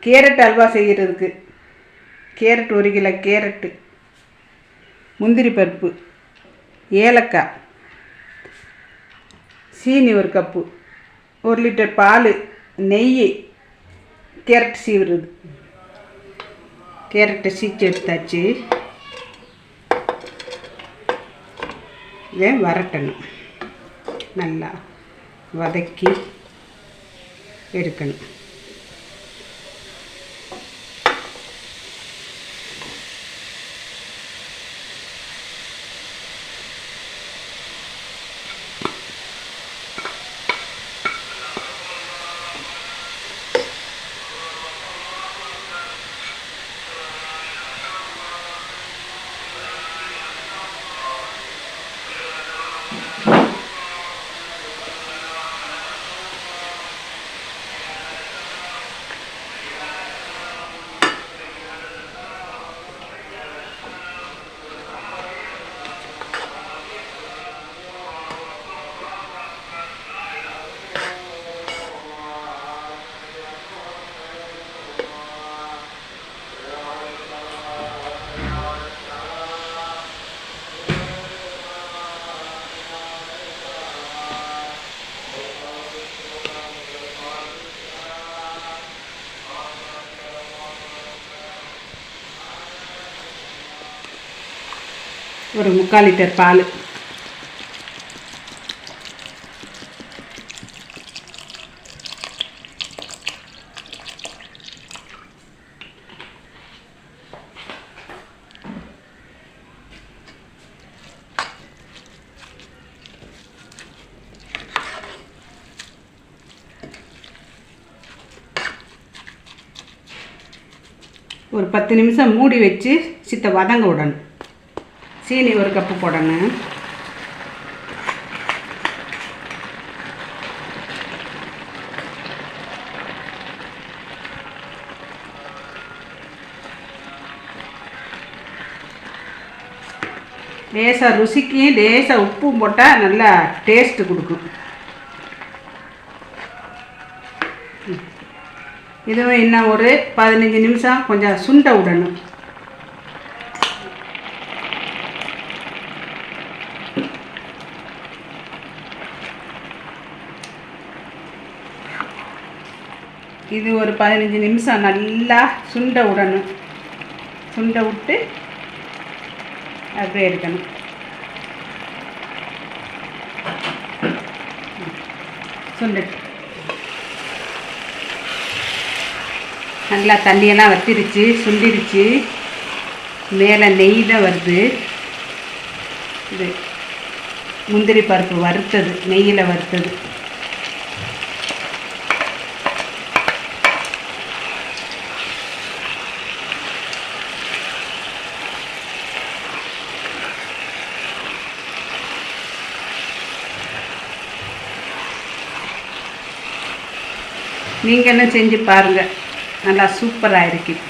Carrot halwa செய்கிறதுக்கு carrot 1 kilo carrot, முந்திரி பருப்பு, ஏலக்காய், சீனி 1 கப்பு, 1 லிட்டர் பால், நெய், கேரட் சீவுறது. கேரட்டை சீச்சு எடுத்தாச்சு. இதை வரட்டணும், நல்லா வதக்கி எடுக்கணும். ஒரு 3/4 லிட்டர் பால், ஒரு 10 நிமிஷம் மூடி வச்சு சித்த வதங்க விடணும். சீனி 1 கப்பு போடணும். லேசாக ருசிக்கு லேசாக உப்பும் போட்டால் நல்லா டேஸ்ட்டு கொடுக்கும். இதுவும் இன்னும் ஒரு 15 நிமிஷம் கொஞ்சம் சுண்ட விடணும். இது ஒரு 15 நிமிஷம் நல்லா சுண்ட விடணும். சுண்ட விட்டு அப்படியே எடுக்கணும். சுண்டு நல்லா தண்ணியெல்லாம் வத்திருச்சு, சுண்டிருச்சு. மேலே நெய் தான் வருது. இது முந்திரி பருப்பு வறுத்தது, நெய்யில் வறுத்தது. நீங்கள் என்ன செஞ்சு பாருங்கள், நல்லா சூப்பராக இருக்குது.